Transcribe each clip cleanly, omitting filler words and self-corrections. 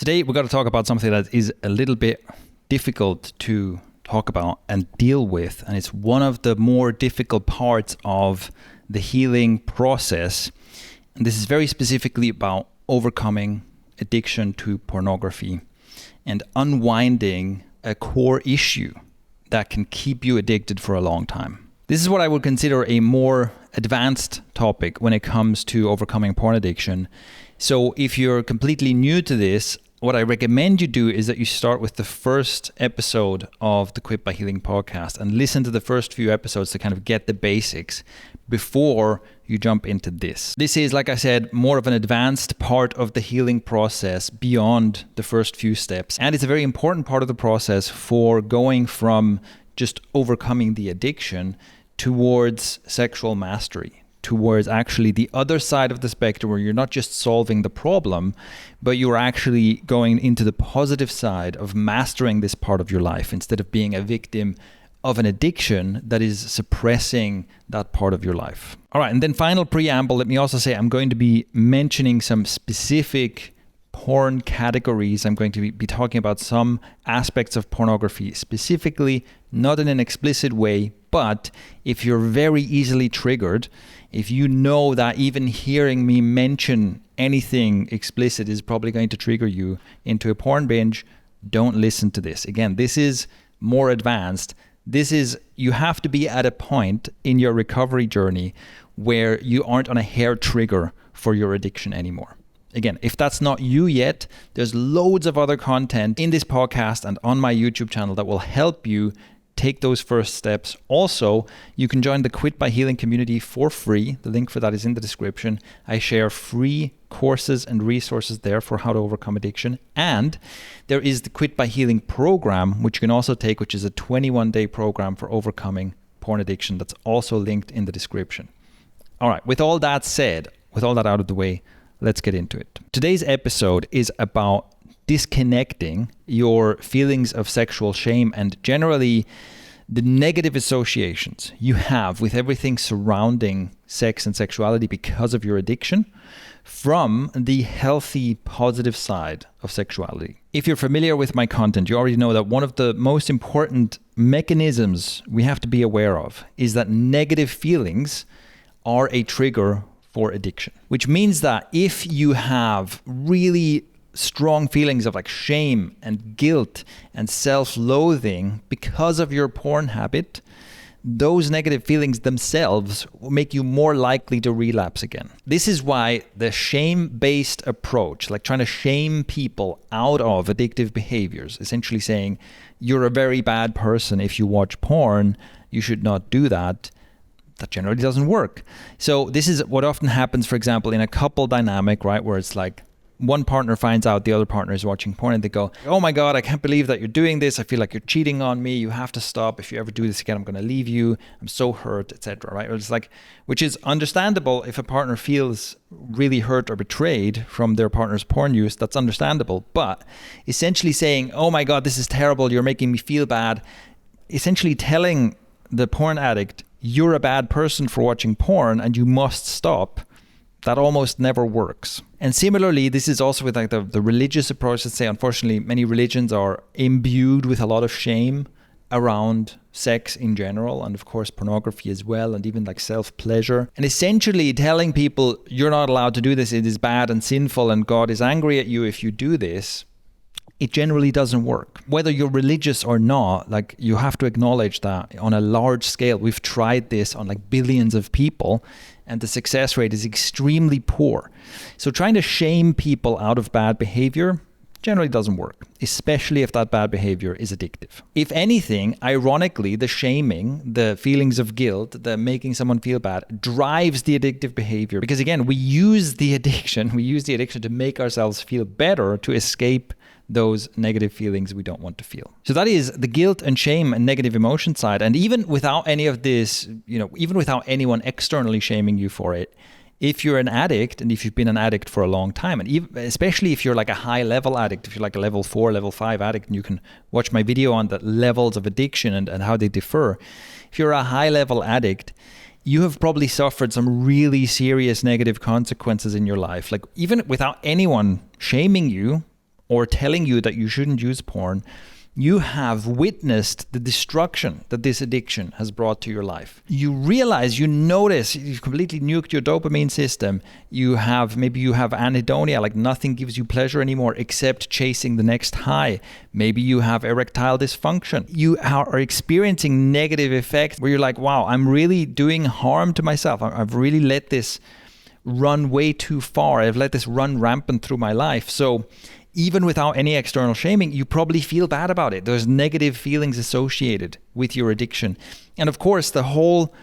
Today, we're going to talk about something that is a little bit difficult to talk about and deal with. And it's one of the more difficult parts of the healing process. And this is very specifically about overcoming addiction to pornography and unwinding a core issue that can keep you addicted for a long time. This is what I would consider a more advanced topic when it comes to overcoming porn addiction. So if you're completely new to this, what I recommend you do is that you start with the first episode of the Quit by Healing podcast and listen to the first few episodes to kind of get the basics before you jump into this. This is, like I said, more of an advanced part of the healing process beyond the first few steps. And it's a very important part of the process for going from just overcoming the addiction towards sexual mastery, towards actually the other side of the spectrum where you're not just solving the problem, but you're actually going into the positive side of mastering this part of your life instead of being a victim of an addiction that is suppressing that part of your life. All right, and then final preamble, let me also say I'm going to be mentioning some specific porn categories. I'm going to be talking about some aspects of pornography specifically, not in an explicit way, but if you're very easily triggered, if you know that even hearing me mention anything explicit is probably going to trigger you into a porn binge, don't listen to this. Again, this is more advanced. You have to be at a point in your recovery journey where you aren't on a hair trigger for your addiction anymore. Again, if that's not you yet, there's loads of other content in this podcast and on my YouTube channel that will help you take those first steps. Also, you can join the Quit by Healing Community for free. The link for that is in the description. I share free courses and resources there for how to overcome addiction. And there is the Quit by Healing Program, which you can also take, which is a 21-day program for overcoming porn addiction. That's also linked in the description. All right, with all that said, with all that out of the way, let's get into it. Today's episode is about disconnecting your feelings of sexual shame and generally the negative associations you have with everything surrounding sex and sexuality because of your addiction from the healthy, positive side of sexuality. If you're familiar with my content, you already know that one of the most important mechanisms we have to be aware of is that negative feelings are a trigger for addiction, which means that if you have really strong feelings of like shame and guilt and self-loathing because of your porn habit, those negative feelings themselves will make you more likely to relapse again. This is why the shame-based approach, like trying to shame people out of addictive behaviors, essentially saying you're a very bad person if you watch porn, you should not do that, that generally doesn't work. So this is what often happens, for example, in a couple dynamic, right, where it's like one partner finds out the other partner is watching porn and they go, oh my God, I can't believe that you're doing this. I feel like you're cheating on me. You have to stop. If you ever do this again, I'm going to leave you. I'm so hurt, etc. Right? It's like, which is understandable if a partner feels really hurt or betrayed from their partner's porn use. That's understandable. But essentially saying, oh my God, this is terrible. You're making me feel bad. Essentially telling the porn addict, you're a bad person for watching porn and you must stop. That almost never works. And similarly, this is also with like the religious approach. Let's say, unfortunately, many religions are imbued with a lot of shame around sex in general, and of course pornography as well, and even like self-pleasure. And essentially telling people you're not allowed to do this, it is bad and sinful, and God is angry at you if you do this, it generally doesn't work. Whether you're religious or not, like you have to acknowledge that on a large scale, we've tried this on like billions of people and the success rate is extremely poor. So trying to shame people out of bad behavior generally doesn't work, especially if that bad behavior is addictive. If anything, ironically, the shaming, the feelings of guilt, the making someone feel bad drives the addictive behavior. Because again, we use the addiction to make ourselves feel better, to escape those negative feelings we don't want to feel. So that is the guilt and shame and negative emotion side. And even without any of this, even without anyone externally shaming you for it, if you're an addict and if you've been an addict for a long time, and even, especially if you're like a high level addict, if you're like a level 4, level 5 addict, and you can watch my video on the levels of addiction and how they differ. If you're a high level addict, you have probably suffered some really serious negative consequences in your life. Like even without anyone shaming you, or telling you that you shouldn't use porn, you have witnessed the destruction that this addiction has brought to your life. You realize, you notice, you've completely nuked your dopamine system. Maybe you have anhedonia, like nothing gives you pleasure anymore except chasing the next high. Maybe you have erectile dysfunction. You are experiencing negative effects where you're like, wow, I'm really doing harm to myself. I've really let this run way too far. I've let this run rampant through my life. So even without any external shaming, you probably feel bad about it. There's negative feelings associated with your addiction. And of course, the whole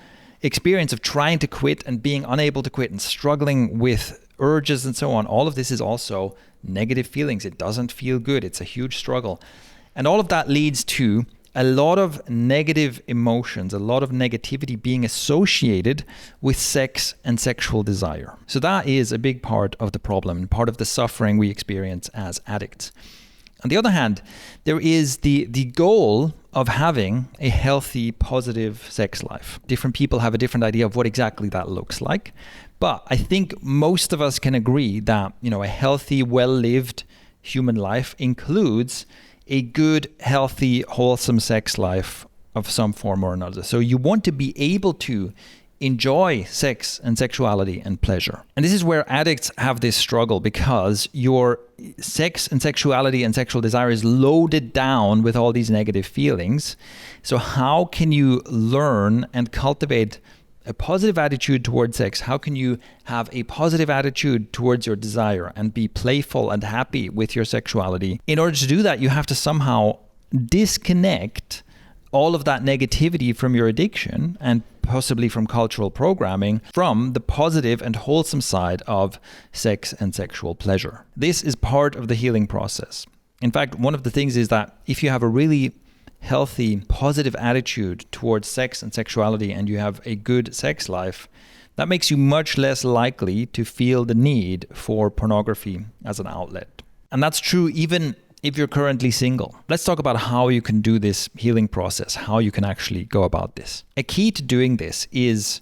experience of trying to quit and being unable to quit and struggling with urges and so on, all of this is also negative feelings. It doesn't feel good. It's a huge struggle. And all of that leads to a lot of negative emotions, a lot of negativity being associated with sex and sexual desire. So that is a big part of the problem and part of the suffering we experience as addicts. On the other hand, there is the goal of having a healthy, positive sex life. Different people have a different idea of what exactly that looks like. But I think most of us can agree that, a healthy, well-lived human life includes a good, healthy, wholesome sex life of some form or another. So you want to be able to enjoy sex and sexuality and pleasure. And this is where addicts have this struggle, because your sex and sexuality and sexual desire is loaded down with all these negative feelings. So how can you learn and cultivate a positive attitude towards sex? How can you have a positive attitude towards your desire and be playful and happy with your sexuality? In order to do that, you have to somehow disconnect all of that negativity from your addiction and possibly from cultural programming from the positive and wholesome side of sex and sexual pleasure. This is part of the healing process. In fact, one of the things is that if you have a really healthy, positive attitude towards sex and sexuality and you have a good sex life, that makes you much less likely to feel the need for pornography as an outlet. And that's true even if you're currently single. Let's talk about how you can do this healing process, how you can actually go about this. A key to doing this is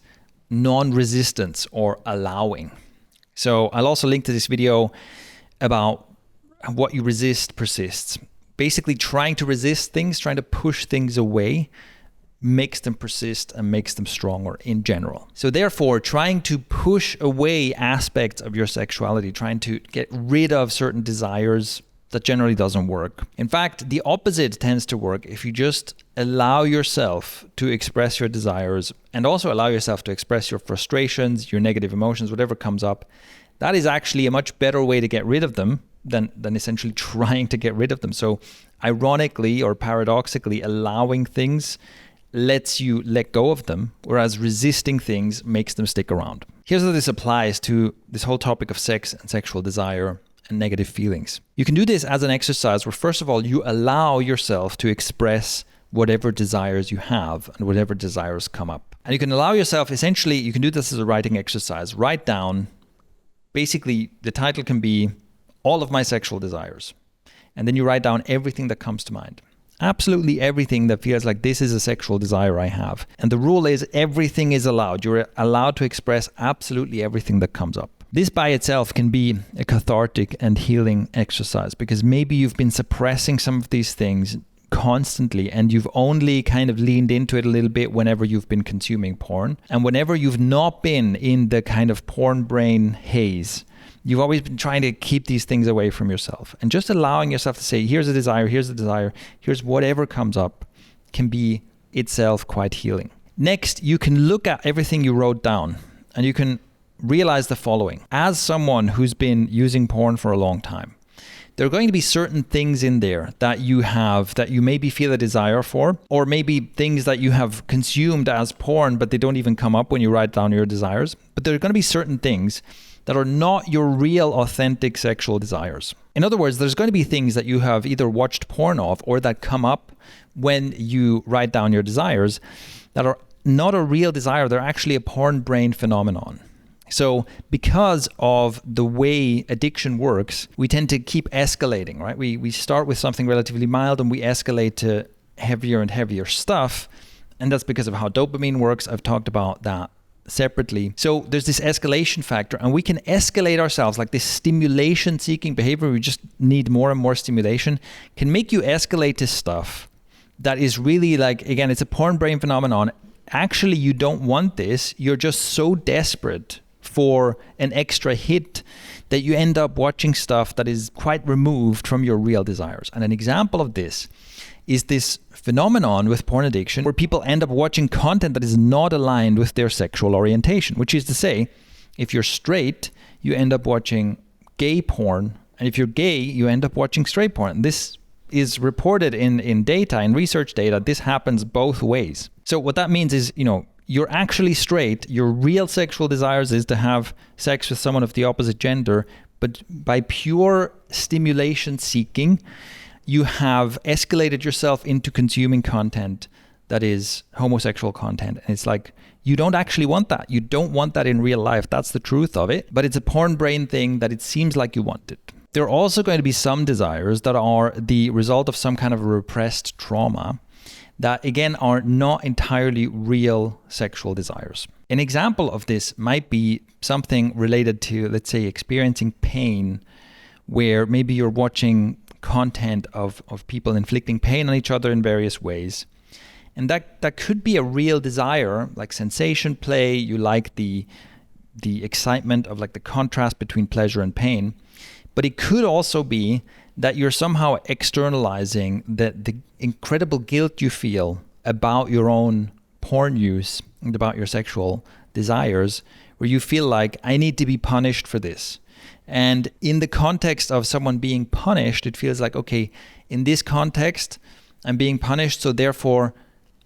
non-resistance or allowing. So I'll also link to this video about what you resist persists. Basically trying to resist things, trying to push things away makes them persist and makes them stronger in general. So therefore, trying to push away aspects of your sexuality, trying to get rid of certain desires, that generally doesn't work. In fact, the opposite tends to work if you just allow yourself to express your desires and also allow yourself to express your frustrations, your negative emotions, whatever comes up. That is actually a much better way to get rid of them than essentially trying to get rid of them. So ironically or paradoxically, allowing things lets you let go of them, whereas resisting things makes them stick around. Here's how this applies to this whole topic of sex and sexual desire and negative feelings. You can do this as an exercise where, first of all, you allow yourself to express whatever desires you have and whatever desires come up. And you can allow yourself, essentially, you can do this as a writing exercise. Write down, basically, the title can be all of my sexual desires. And then you write down everything that comes to mind. Absolutely everything that feels like this is a sexual desire I have. And the rule is everything is allowed. You're allowed to express absolutely everything that comes up. This by itself can be a cathartic and healing exercise because maybe you've been suppressing some of these things constantly and you've only kind of leaned into it a little bit whenever you've been consuming porn. And whenever you've not been in the kind of porn brain haze, you've always been trying to keep these things away from yourself. And just allowing yourself to say, here's a desire, here's whatever comes up, can be itself quite healing. Next, you can look at everything you wrote down and you can realize the following. As someone who's been using porn for a long time, there are going to be certain things in there that you have that you maybe feel a desire for, or maybe things that you have consumed as porn, but they don't even come up when you write down your desires. But there are going to be certain things that are not your real authentic sexual desires. In other words, there's going to be things that you have either watched porn of or that come up when you write down your desires that are not a real desire. They're actually a porn brain phenomenon. So because of the way addiction works, we tend to keep escalating, right? We start with something relatively mild and we escalate to heavier and heavier stuff. And that's because of how dopamine works. I've talked about that separately. So there's this escalation factor, and we can escalate ourselves, like this stimulation seeking behavior. We just need more and more stimulation, can make you escalate to stuff that is really like, again, it's a porn brain phenomenon. Actually, you don't want this. You're just so desperate for an extra hit that you end up watching stuff that is quite removed from your real desires. And an example of this is this phenomenon with porn addiction where people end up watching content that is not aligned with their sexual orientation, which is to say, if you're straight, you end up watching gay porn. And if you're gay, you end up watching straight porn. This is reported in data, in research data. This happens both ways. So what that means is, you're actually straight. Your real sexual desires is to have sex with someone of the opposite gender, but by pure stimulation seeking, you have escalated yourself into consuming content that is homosexual content. And it's like, you don't actually want that. You don't want that in real life. That's the truth of it. But it's a porn brain thing that it seems like you want it. There are also going to be some desires that are the result of some kind of repressed trauma that, again, are not entirely real sexual desires. An example of this might be something related to, let's say, experiencing pain, where maybe you're watching content of people inflicting pain on each other in various ways. And that could be a real desire, like sensation play. You like the excitement of like the contrast between pleasure and pain. But it could also be that you're somehow externalizing the incredible guilt you feel about your own porn use and about your sexual desires, where you feel like, I need to be punished for this. And in the context of someone being punished, it feels like, okay, in this context, I'm being punished, so therefore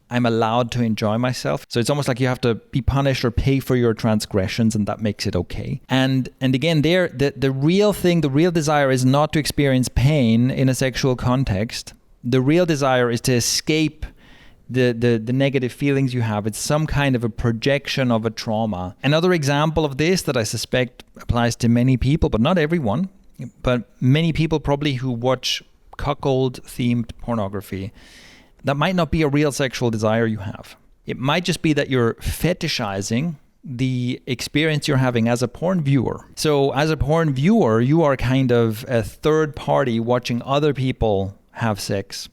I'm allowed to enjoy myself. So it's almost like you have to be punished or pay for your transgressions, and that makes it okay. And again, there, the real thing, the real desire is not to experience pain in a sexual context. The real desire is to escape the negative feelings you have. It's some kind of a projection of a trauma. Another example of this that I suspect applies to many people, but not everyone, but many people probably who watch cuckold-themed pornography, that might not be a real sexual desire you have. It might just be that you're fetishizing the experience you're having as a porn viewer. So as a porn viewer, you are kind of a third party watching other people have sex.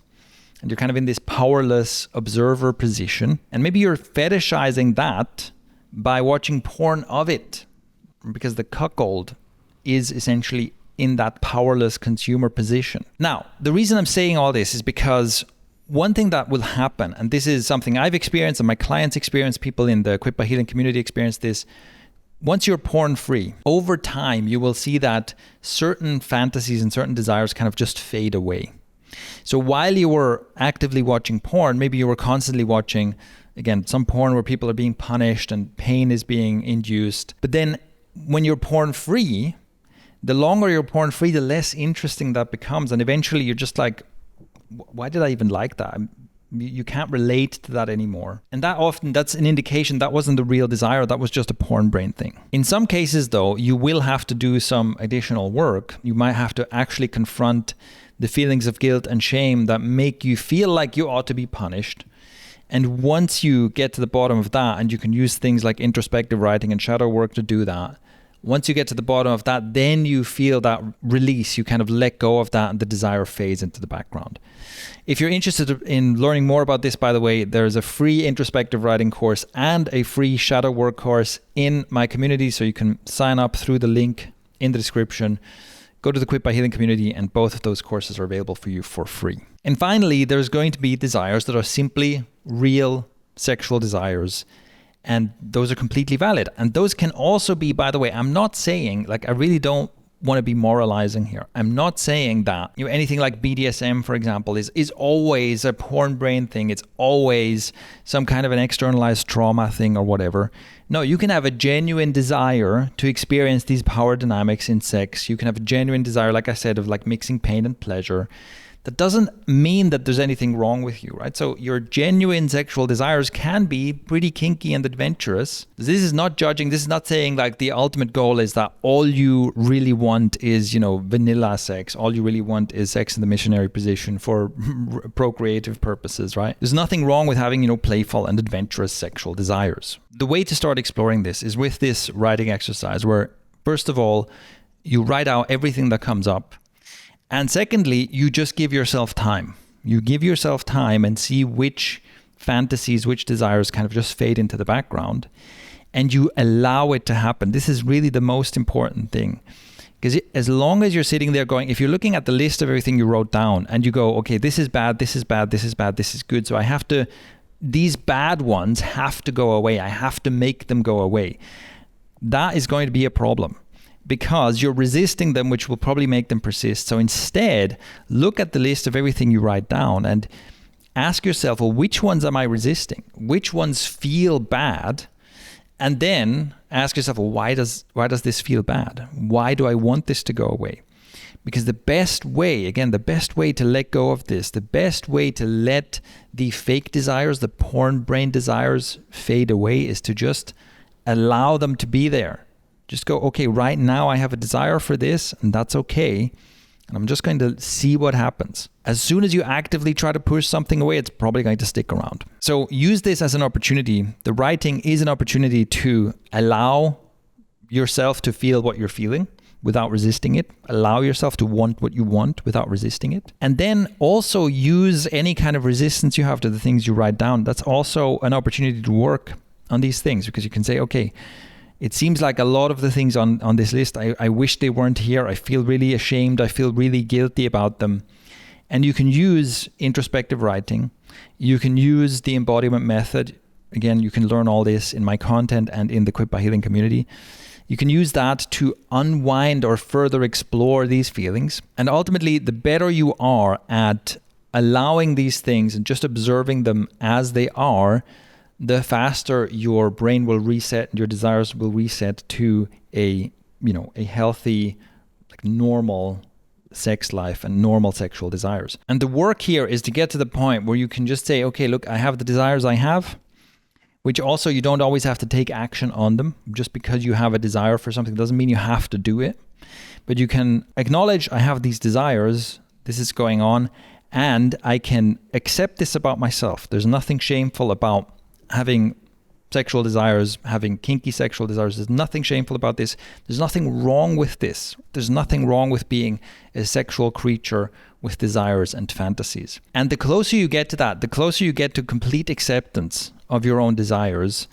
And you're kind of in this powerless observer position. And maybe you're fetishizing that by watching porn of it, because the cuckold is essentially in that powerless consumer position. Now, the reason I'm saying all this is because one thing that will happen, and this is something I've experienced and my clients experience, people in the QuitByHealing community experience this, once you're porn free, over time, you will see that certain fantasies and certain desires kind of just fade away. So while you were actively watching porn, maybe you were constantly watching, again, some porn where people are being punished and pain is being induced. But then when you're porn free, the longer you're porn free, the less interesting that becomes. And eventually you're just like, why did I even like that? You can't relate to that anymore. And that's an indication that wasn't the real desire. That was just a porn brain thing. In some cases, though, you will have to do some additional work. You might have to actually confront the feelings of guilt and shame that make you feel like you ought to be punished. And once you get to the bottom of that, and you can use things like introspective writing and shadow work to do that, once you get to the bottom of that, then you feel that release. You kind of let go of that and the desire fades into the background. If you're interested in learning more about this, by the way, there's a free introspective writing course and a free shadow work course in my community. So you can sign up through the link in the description. Go to the QuitByHealing community, and both of those courses are available for you for free. And finally, there's going to be desires that are simply real sexual desires. And those are completely valid. And those can also be, by the way, I'm not saying, like, I really don't want to be moralizing here. I'm not saying that, anything like BDSM, for example, is always a porn brain thing. It's always some kind of an externalized trauma thing or whatever. No, you can have a genuine desire to experience these power dynamics in sex. You can have a genuine desire, like I said, of like mixing pain and pleasure. that doesn't mean that there's anything wrong with you, right? So your genuine sexual desires can be pretty kinky and adventurous. This is not judging. This is not saying like the ultimate goal is that all you really want is, vanilla sex. All you really want is sex in the missionary position for procreative purposes, right? There's nothing wrong with having, playful and adventurous sexual desires. The way to start exploring this is with this writing exercise where, first of all, you write out everything that comes up. And secondly, you just give yourself time. You give yourself time and see which fantasies, which desires kind of just fade into the background, and you allow it to happen. This is really the most important thing. Because as long as you're sitting there going, if you're looking at the list of everything you wrote down and you go, okay, this is bad, this is bad, this is bad, this is good. So these bad ones have to go away. I have to make them go away. That is going to be a problem, because you're resisting them, which will probably make them persist. So instead, look at the list of everything you write down and ask yourself, well, which ones am I resisting? Which ones feel bad? And then ask yourself, well, why does this feel bad? Why do I want this to go away? Because the best way to let go of this, the best way to let the fake desires, the porn brain desires fade away is to just allow them to be there. Just go, okay, right now I have a desire for this, and that's okay. And I'm just going to see what happens. As soon as you actively try to push something away, it's probably going to stick around. So use this as an opportunity. The writing is an opportunity to allow yourself to feel what you're feeling without resisting it. Allow yourself to want what you want without resisting it. And then also use any kind of resistance you have to the things you write down. That's also an opportunity to work on these things, because you can say, okay, it seems like a lot of the things on this list, I wish they weren't here. I feel really ashamed. I feel really guilty about them. And you can use introspective writing. You can use the embodiment method. Again, you can learn all this in my content and in the QuitByHealing community. You can use that to unwind or further explore these feelings. And ultimately, the better you are at allowing these things and just observing them as they are, the faster your brain will reset and your desires will reset to a healthy, normal sex life and normal sexual desires. And the work here is to get to the point where you can just say, okay, look, I have the desires I have, which also you don't always have to take action on them. Just because you have a desire for something doesn't mean you have to do it. But you can acknowledge, I have these desires, this is going on, and I can accept this about myself. There's nothing shameful about having sexual desires, having kinky sexual desires. There's nothing shameful about this. There's nothing wrong with this. There's nothing wrong with being a sexual creature with desires and fantasies. And the closer you get to that, the closer you get to complete acceptance of your own desires,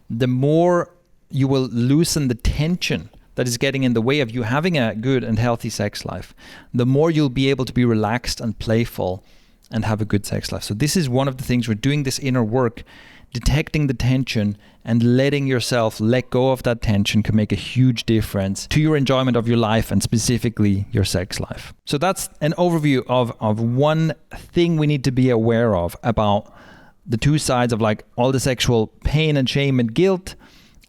the more you will loosen the tension that is getting in the way of you having a good and healthy sex life. The more you'll be able to be relaxed and playful and have a good sex life. So this is one of the things we're doing, this inner work. Detecting the tension and letting yourself let go of that tension can make a huge difference to your enjoyment of your life and specifically your sex life. So that's an overview of one thing we need to be aware of about the two sides of all the sexual pain and shame and guilt,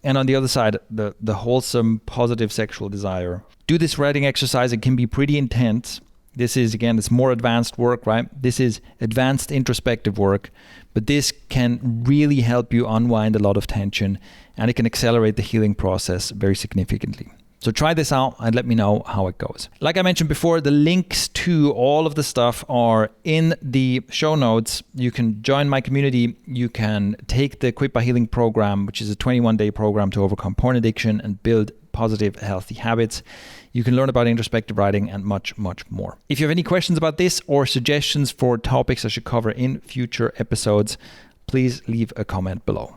and on the other side, the wholesome, positive sexual desire. Do this writing exercise. It can be pretty intense. This is, again, it's more advanced work, right? This is advanced introspective work, but this can really help you unwind a lot of tension, and it can accelerate the healing process very significantly. So try this out and let me know how it goes. Like I mentioned before, the links to all of the stuff are in the show notes. You can join my community. You can take the QuitByHealing Program, which is a 21-day program to overcome porn addiction and build positive, healthy habits. You can learn about introspective writing and much, much more. If you have any questions about this or suggestions for topics I should cover in future episodes, please leave a comment below.